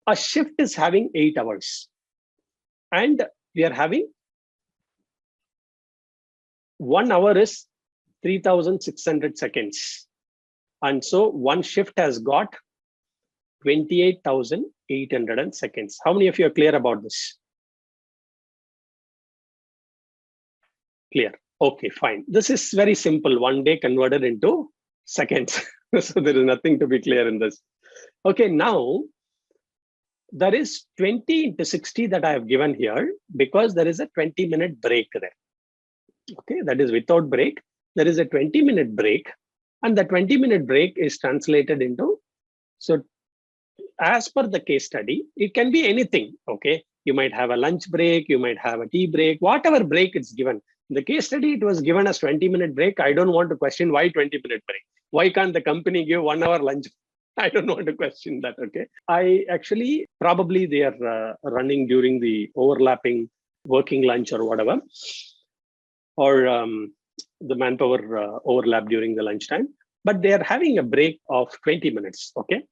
A shift is having 8 hours. And we are having 1 hour is 3,600 seconds. And so one shift has got 28,800 seconds. How many of you are clear about this? Clear. Okay, fine. This is very simple. 1 day converted into seconds. So there is nothing to be clear in this. Okay, now there is 20 into 60 that I have given here because there is a 20-minute break there. Okay, that is without break. There is a 20-minute break, and the 20-minute break is translated into, so as per the case study, it can be anything. Okay, you might have a lunch break, you might have a tea break, whatever break it's given. In the case study, it was given as 20-minute break. I don't want to question why 20-minute break. Why can't the company give 1 hour lunch? I don't want to question that. Okay, I actually, probably they are running during the overlapping working lunch or whatever, or the manpower overlap during the lunchtime, but they are having a break of 20 minutes. Okay,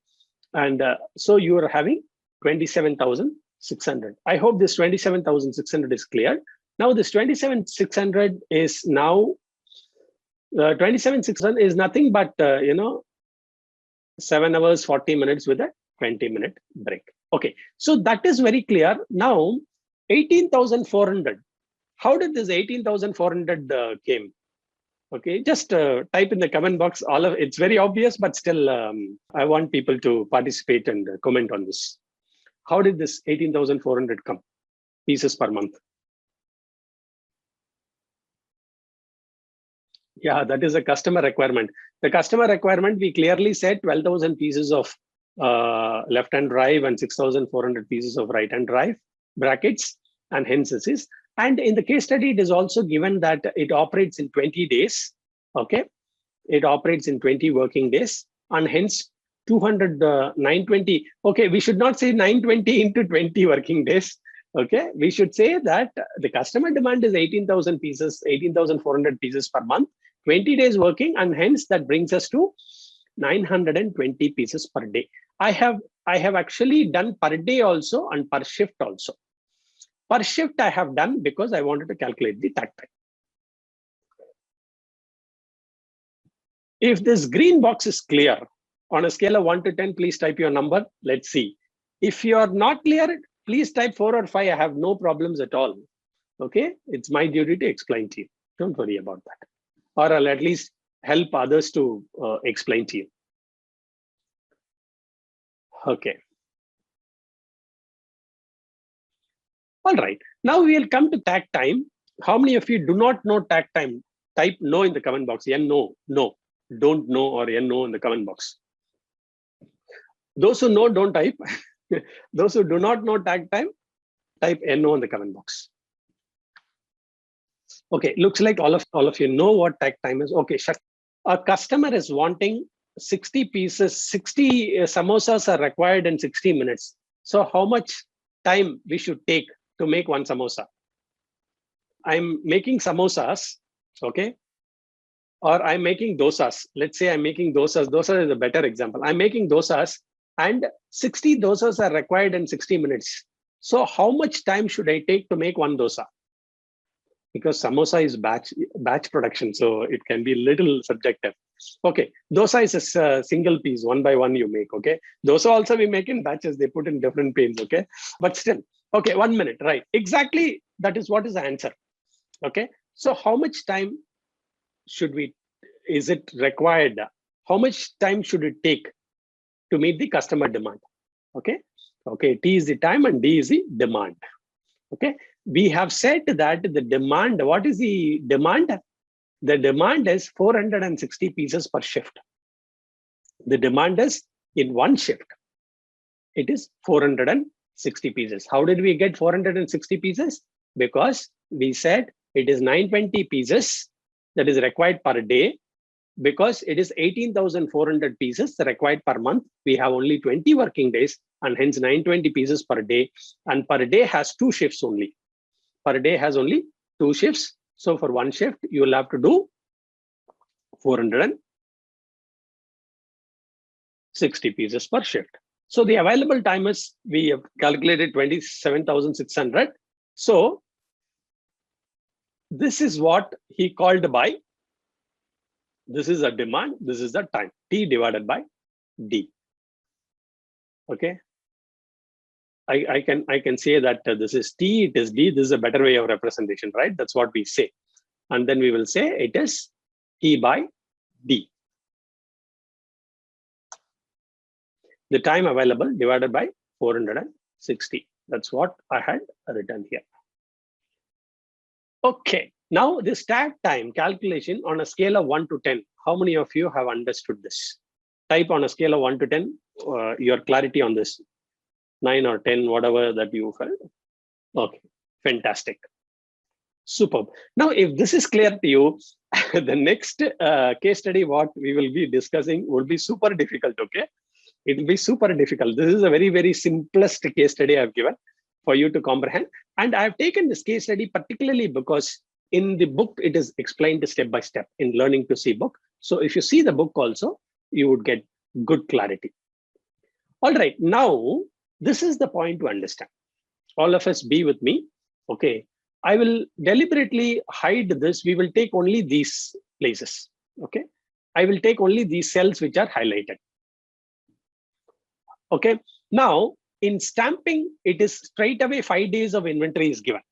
and so you are having 27,600. I hope this 27,600 is clear. Now this 27,600 is now 27,600 is nothing but 7 hours 40 minutes with a 20-minute break. Okay, so that is very clear. Now 18,400. How did this 18,400 came? Okay, just type in the comment box. All of it's very obvious, but still, I want people to participate and comment on this. How did this 18,400 come? Pieces per month. Yeah, that is a customer requirement. The customer requirement, we clearly said 12,000 pieces of left-hand drive and 6,400 pieces of right-hand drive brackets, and hence this is. And in the case study, it is also given that it operates in 20 days. Okay, it operates in 20 working days, and hence 920. Okay, we should not say 920 into 20 working days. Okay, we should say that the customer demand is 18,000 pieces, 18,400 pieces per month, 20 days working, and hence that brings us to 920 pieces per day. I have actually done per day also and per shift also. Per shift I have done because I wanted to calculate the takt time. If this green box is clear, on a scale of 1 to 10, please type your number. Let's see. If you are not clear, please type 4 or 5. I have no problems at all. Okay, it's my duty to explain to you. Don't worry about that. Or I'll at least help others to explain to you. Okay. All right. Now we will come to takt time. How many of you do not know takt time? Type no in the comment box. Yeah, no, no. Don't know, or yeah, no in the comment box. Those who know, don't type. Those who do not know takt time, type no in the comment box. Okay, looks like all of you know what takt time is. Okay, a customer is wanting 60 pieces, 60 samosas are required in 60 minutes. So how much time we should take to make one samosa? I'm making samosas, okay? Or I'm making dosas. Let's say I'm making dosas. Dosa is a better example. I'm making dosas, and 60 dosas are required in 60 minutes. So how much time should I take to make one dosa? Because samosa is batch production, so it can be little subjective. Okay, dosa is a single piece, one by one you make. Okay, dosa also we make in batches. They put in different panes. Okay, but still, okay, 1 minute, right? Exactly, that is what is the answer. Okay, so how much time is it required? How much time should it take to meet the customer demand? Okay, okay, T is the time and D is the demand. Okay, we have said that the demand, what is the demand? The demand is 460 pieces per shift. The demand is in one shift. It is 460 pieces. How did we get 460 pieces? Because we said it is 920 pieces that is required per day. Because it is 18,400 pieces required per month, we have only 20 working days, and hence 920 pieces per day. And per day has 2 shifts only. Per day has only 2 shifts. So for one shift, you will have to do 460 pieces per shift. So the available time is, we have calculated 27,600. So this is what he called by, this is a demand, this is the time, T divided by D. Okay. I can say that this is T, it is D, this is a better way of representation, right? That's what we say. And then we will say it is T by D. The time available divided by 460. That's what I had written here. Okay, now this tag time calculation on a scale of 1 to 10. How many of you have understood this? Type on a scale of 1 to 10, your clarity on this. 9 or 10, whatever that you felt. Okay, fantastic. Superb. Now, if this is clear to you, the next case study, what we will be discussing will be super difficult, okay? It will be super difficult. This is a very, very simplest case study I've given for you to comprehend. And I've taken this case study particularly because in the book, it is explained step by step in Learning to See book. So if you see the book also, you would get good clarity. All right, now, this is the point to understand. All of us be with me, okay? I will deliberately hide this. We will take only these places, okay? I will take only these cells which are highlighted. Okay, now in stamping, it is straight away 5 days of inventory is given.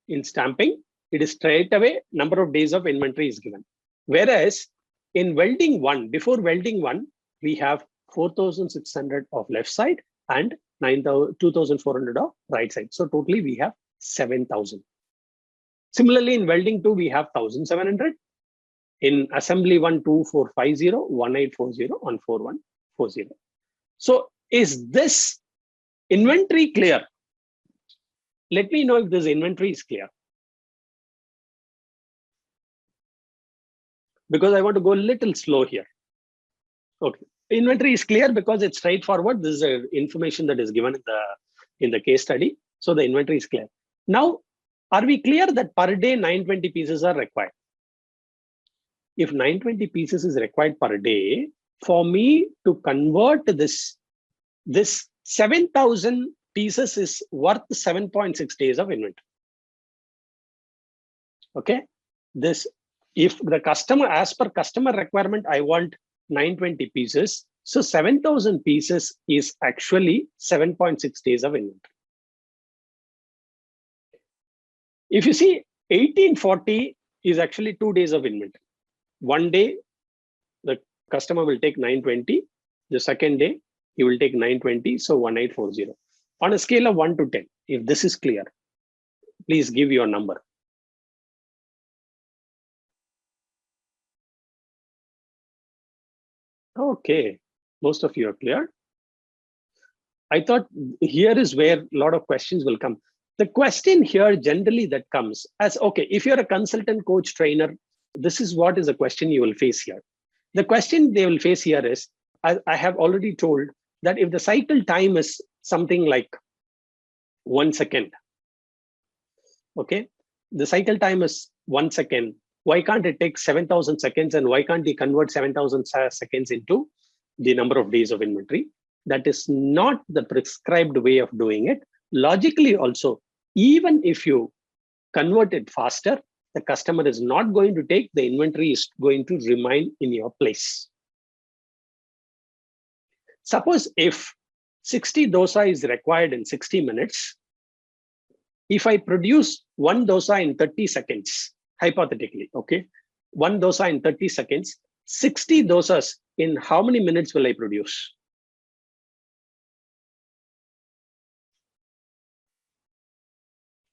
In stamping, it is straight away number of days of inventory is given. Whereas in welding one, before welding one, we have 4,600 of left side and 2,400 of right side. So totally we have 7,000. Similarly, in welding 2, we have 1,700. In assembly 1, 2,450, 1,840, and 4,140. So is this inventory clear? Let me know if this inventory is clear. Because I want to go a little slow here. Okay, inventory is clear because it's straightforward. This is information that is given in the case study. So the inventory is clear. Now, are we clear that per day 920 pieces are required? If 920 pieces is required per day, for me to convert this 7,000 pieces is worth 7.6 days of inventory. Okay, this, if the customer, as per customer requirement, I want 920 pieces. So 7,000 pieces is actually 7.6 days of inventory. If you see, 1840 is actually 2 days of inventory. One day, the customer will take 920. The second day, he will take 920, so 1,840. On a scale of 1 to 10, if this is clear, please give your number. Okay, most of you are clear. I thought here is where a lot of questions will come. The question here generally that comes as, okay, if you're a consultant, coach, trainer, this is what is a question you will face here. The question they will face here is, I have already told that if the cycle time is something like 1 second, okay, the cycle time is 1 second, why can't it take 7,000 seconds, and why can't we convert 7,000 seconds into the number of days of inventory? That is not the prescribed way of doing it. Logically also, even if you convert it faster, the customer is not going to take, the inventory is going to remain in your place. Suppose if 60 dosa is required in 60 minutes, if I produce one dosa in 30 seconds, hypothetically, okay, one dosa in 30 seconds, 60 dosas in how many minutes will I produce?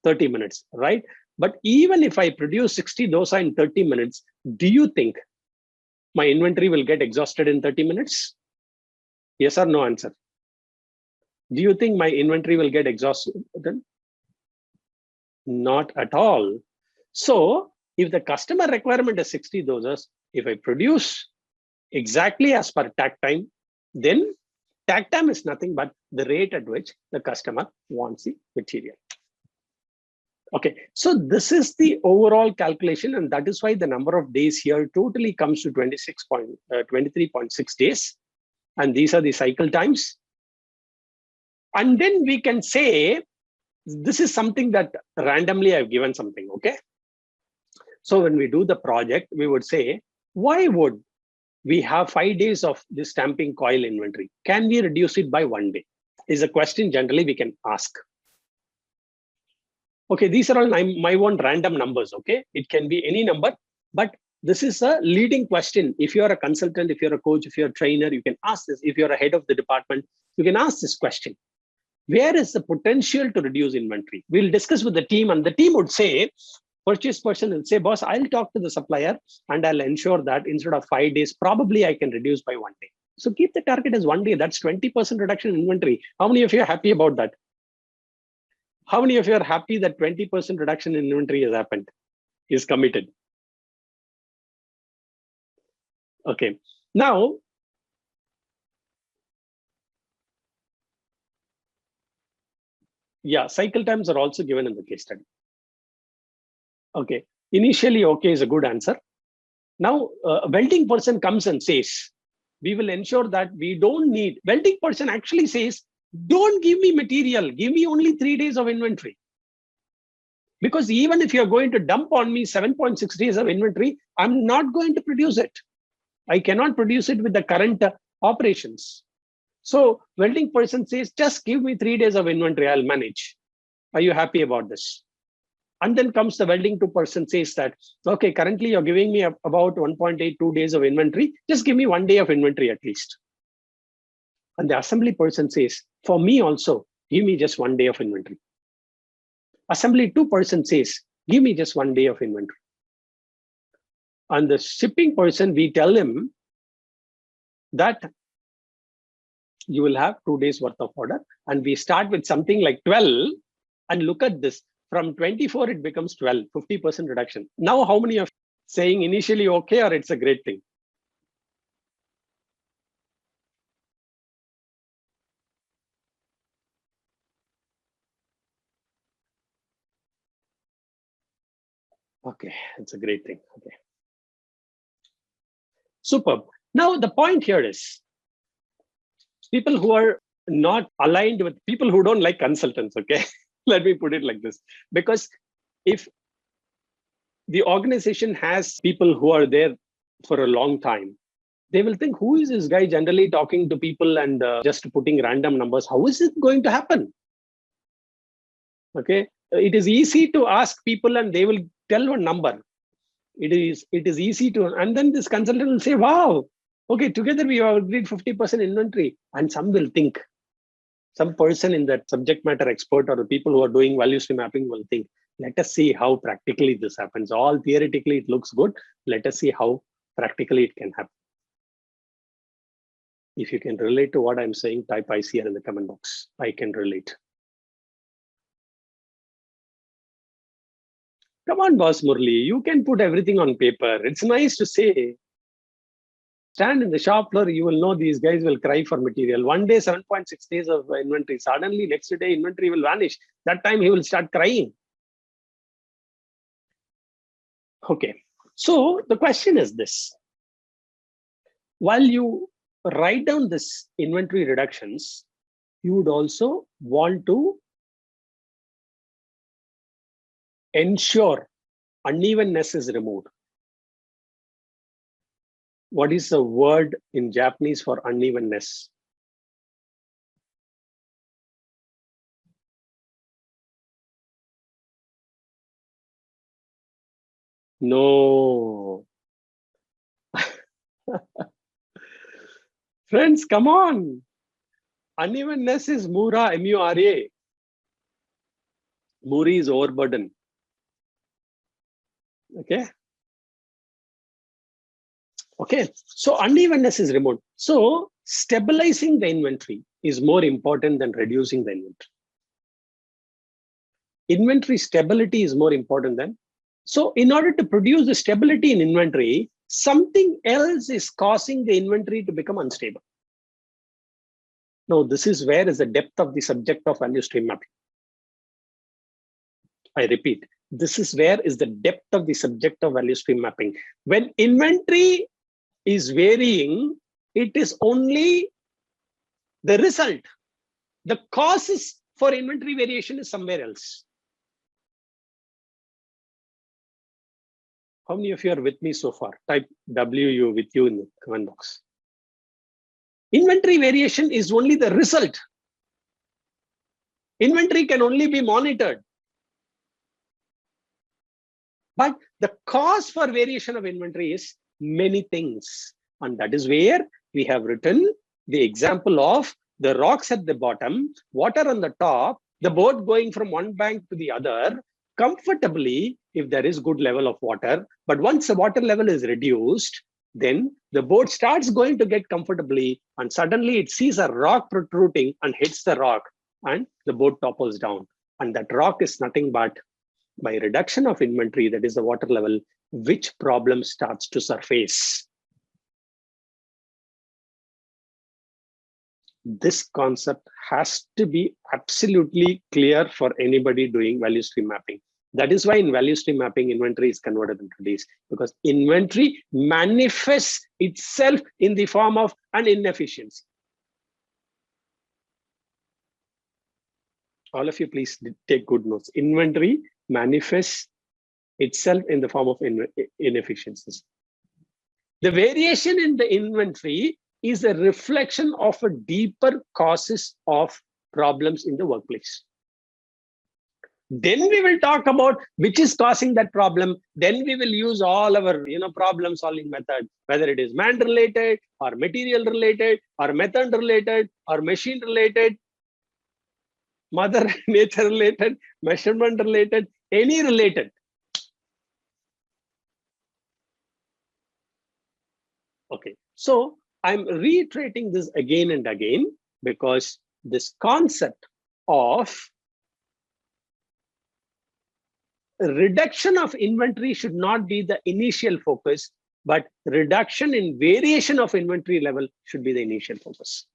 $30 minutes, right? But even if I produce 60 dosa in 30 minutes, do you think my inventory will get exhausted in 30 minutes? Yes or no answer? Do you think my inventory will get exhausted? Not at all. So if the customer requirement is 60 dosas, if I produce exactly as per tag time, then tag time is nothing but the rate at which the customer wants the material. Okay, so this is the overall calculation, and that is why the number of days here totally comes to 23.6 days. and these are the cycle times. And then we can say, this is something that randomly I've given something, okay? So when we do the project, we would say, why would we have 5 days of this stamping coil inventory? Can we reduce it by 1 day? Is a question generally we can ask. Okay, these are all my own random numbers, okay? It can be any number, but this is a leading question. If you're a consultant, if you're a coach, if you're a trainer, you can ask this. If you're a head of the department, you can ask this question. Where is the potential to reduce inventory? We'll discuss with the team, and the team would say, purchase person will say, boss, I'll talk to the supplier and I'll ensure that instead of 5 days, probably I can reduce by 1 day. So keep the target as 1 day. That's 20% reduction in inventory. How many of you are happy about that? How many of you are happy that 20% reduction in inventory has happened, is committed? Okay, now, yeah, cycle times are also given in the case study. Okay, initially, okay is a good answer. Now, a welding person comes and says, we will ensure that we don't need, welding person actually says, don't give me material, give me only 3 days of inventory. Because even if you're going to dump on me 7.6 days of inventory, I'm not going to produce it. I cannot produce it with the current operations. So welding person says, just give me 3 days of inventory, I'll manage. Are you happy about this? And then comes the welding person says that, okay, currently you're giving me about 1.82 days of inventory, just give me 1 day of inventory at least. And the assembly person says, for me also, give me just 1 day of inventory. Assembly 2 person says, give me just 1 day of inventory. And the shipping person, we tell him that you will have 2 days worth of order. And we start with something like 12, and look at this. From 24, it becomes 12, 50% reduction. Now, how many of saying initially okay, or it's a great thing? Okay, it's a great thing. Okay. Superb. Now, the point here is people who are not aligned with people who don't like consultants, okay? Let me put it like this. Because if the organization has people who are there for a long time, they will think, who is this guy generally talking to people and just putting random numbers? How is it going to happen? Okay, it is easy to ask people and they will tell one number. It is easy to, and then this consultant will say, wow, okay, together we have agreed 50% inventory. And some will think, some person in that subject matter expert or the people who are doing value stream mapping will think, let us see how practically this happens. All theoretically it looks good. Let us see how practically it can happen. If you can relate to what I'm saying, type I here in the comment box. I can relate. Come on, boss Murli, you can put everything on paper. It's nice to say. Stand in the shop floor, you will know these guys will cry for material. 1 day, 7.6 days of inventory. Suddenly, next day, inventory will vanish. That time, he will start crying. Okay, so the question is this. While you write down this inventory reductions, you would also want to ensure unevenness is removed. What is the word in Japanese for unevenness? No. Friends, come on. Unevenness is Mura, M-U-R-A. Muri is overburden. Okay. Okay. So unevenness is removed. So stabilizing the inventory is more important than reducing the inventory. Inventory stability is more important than. So in order to produce the stability in inventory, something else is causing the inventory to become unstable. Now, this is where is the depth of the subject of value stream mapping. I repeat, this is where is the depth of the subject of value stream mapping. When inventory is varying, it is only The result, the causes for inventory variation is somewhere else. How many of you are with me so far? Type WU with you in the comment box. Inventory variation is only the result. Inventory can only be monitored. But the cause for variation of inventory is many things. And that is where we have written the example of the rocks at the bottom, water on the top, the boat going from one bank to the other comfortably if there is good level of water. But once the water level is reduced, then the boat starts going to get comfortably and suddenly it sees a rock protruding and hits the rock and the boat topples down. And that rock is nothing but by reduction of inventory, that is the water level, which problem starts to surface. This concept has to be absolutely clear for anybody doing value stream mapping. That is why in value stream mapping, inventory is converted into days, because inventory manifests itself in the form of an inefficiency. All of you, please take good notes. Inventory manifests itself in the form of inefficiencies. The variation in the inventory is a reflection of a deeper causes of problems in the workplace. Then we will talk about which is causing that problem. Then we will use all our problem solving method, whether it is man related or material related or method related or machine related, mother nature related, measurement related, any related. Okay, so I'm reiterating this again and again because this concept of reduction of inventory should not be the initial focus, but reduction in variation of inventory level should be the initial focus.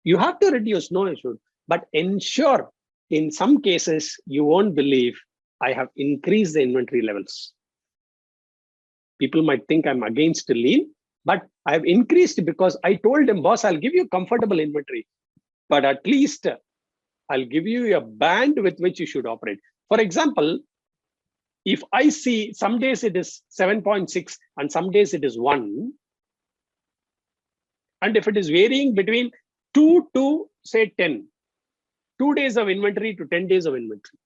You have to reduce, no issue, but ensure in some cases, you won't believe I have increased the inventory levels. People might think I'm against lean, but I've increased because I told him, boss, I'll give you comfortable inventory, but at least I'll give you a band with which you should operate. For example, if I see some days it is 7.6 and some days it is 1, and if it is varying between 2 to say 10, 2 days of inventory to 10 days of inventory.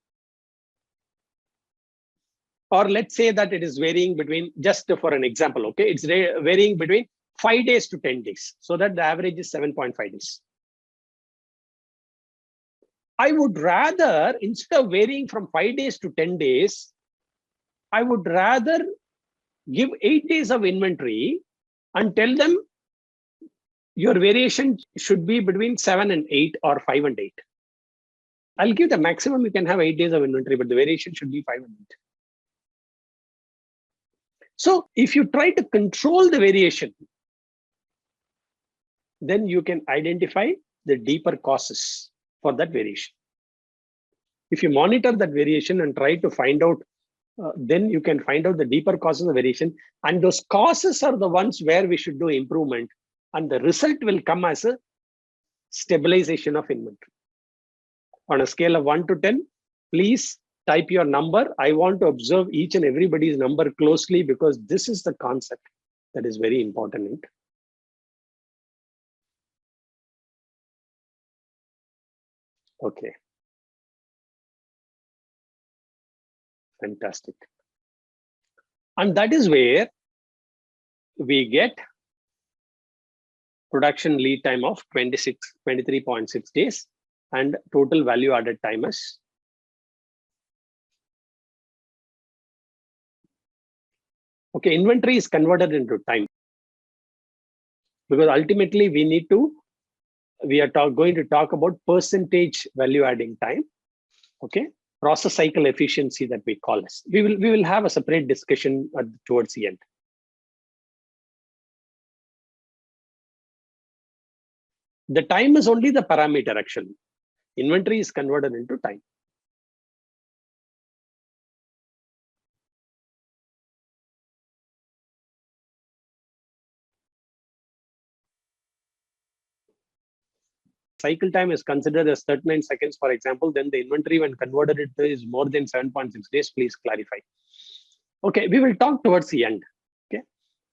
Or let's say that it is varying between, just for an example, okay, it's varying between 5 days to 10 days, so that the average is 7.5 days. I would rather, instead of varying from 5 days to 10 days, I would rather give 8 days of inventory and tell them your variation should be between 7 and 8 or 5 and 8. I'll give the maximum you can have 8 days of inventory, but the variation should be 5 and 8. So if you try to control the variation, then you can identify the deeper causes for that variation. If you monitor that variation and try to find out, then you can find out the deeper causes of variation. And those causes are the ones where we should do improvement. And the result will come as a stabilization of inventory. On a scale of 1 to 10, please type your number. I want to observe each and everybody's number closely because this is the concept that is very important. Okay. Fantastic. And that is where we get production lead time of 23.6 days and total value added time is okay. Inventory is converted into time because ultimately we are going to talk about percentage value adding time. Okay, process cycle efficiency that we call this. We will have a separate discussion towards the end. The time is only the parameter actually. Inventory is converted into time. cycle time is considered as 39 seconds, for example, then the inventory when converted it is more than 7.6 days. Please clarify. Okay, we will talk towards the end. Okay,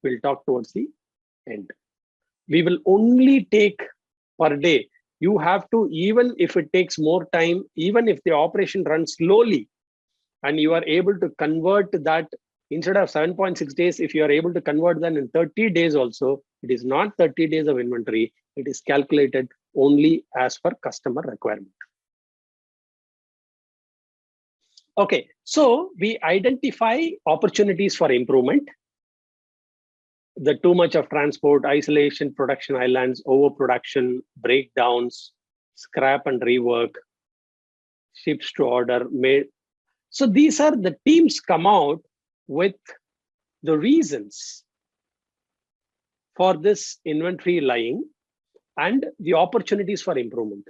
we'll talk towards the end. We will only take per day. You have to, even if it takes more time, even if the operation runs slowly, and you are able to convert that instead of 7.6 days, if you are able to convert that in 30 days also, it is not 30 days of inventory. It is calculated only as per customer requirement. Okay, so we identify opportunities for improvement. The too much of transport, isolation, production islands, overproduction, breakdowns, scrap and rework, ships to order, made. So these are the teams come out with the reasons for this inventory lying and the opportunities for improvement.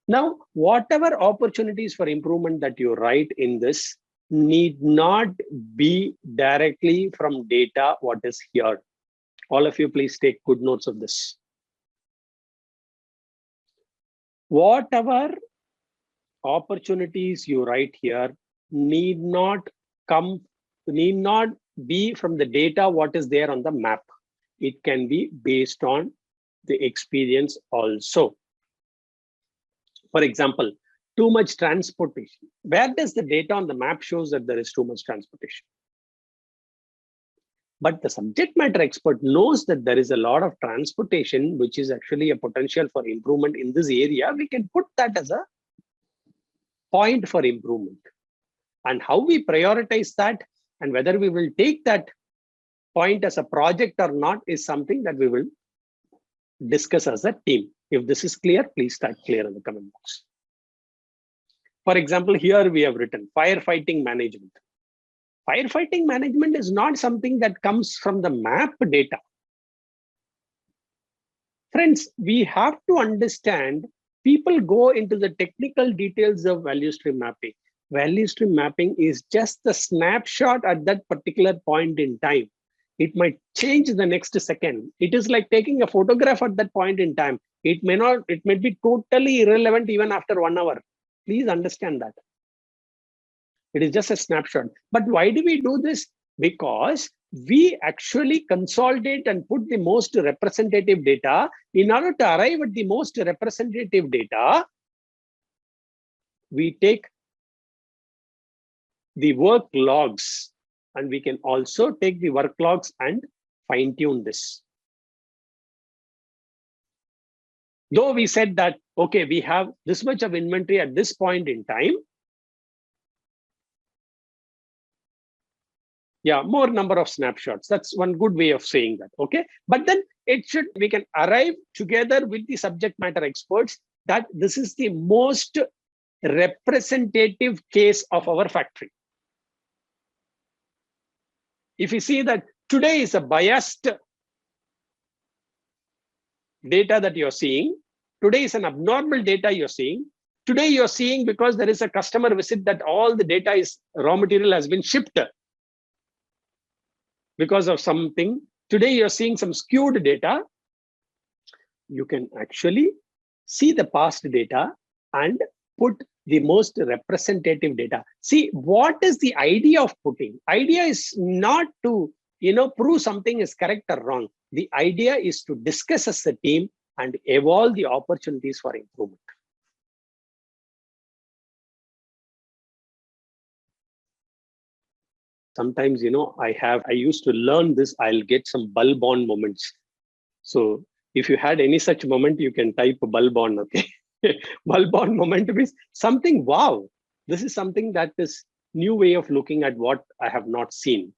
Now, whatever opportunities for improvement that you write in this need not be directly from data what is here. All of you, please take good notes of this. Whatever opportunities you write here need not be from the data what is there on the map. It can be based on the experience also. For example, too much transportation. Where does the data on the map shows that there is too much transportation? But the subject matter expert knows that there is a lot of transportation, which is actually a potential for improvement in this area. We can put that as a point for improvement. And how we prioritize that and whether we will take that point as a project or not is something that we will discuss as a team. If this is clear, please type clear in the comment box. For example, here we have written firefighting management. Firefighting management is not something that comes from the map data. Friends, we have to understand, people go into the technical details of value stream mapping. Value stream mapping is just the snapshot at that particular point in time. It might change the next second. It is like taking a photograph at that point in time. It may be totally irrelevant even after 1 hour. Please understand that. It is just a snapshot. But why do we do this? Because we actually consolidate and put the most representative data. In order to arrive at the most representative data, we take the work logs, and we can also take the work logs and fine tune this. Though we said that, okay, we have this much of inventory at this point in time. Yeah, more number of snapshots. That's one good way of saying that. Okay. But then we can arrive together with the subject matter experts that this is the most representative case of our factory. If you see that today is a biased data that you're seeing, today is an abnormal data you're seeing. Today you're seeing because there is a customer visit that all the data is raw material has been shipped because of something. Today you're seeing some skewed data. You can actually see the past data and put the most representative data. See, what is the idea of putting? Idea is not to, prove something is correct or wrong. The idea is to discuss as a team and evolve the opportunities for improvement. Sometimes, I used to learn this, I'll get some bulb on moments. So if you had any such moment, you can type bulb on, okay? Bulb on moment is something, wow, this is something that is new way of looking at what I have not seen.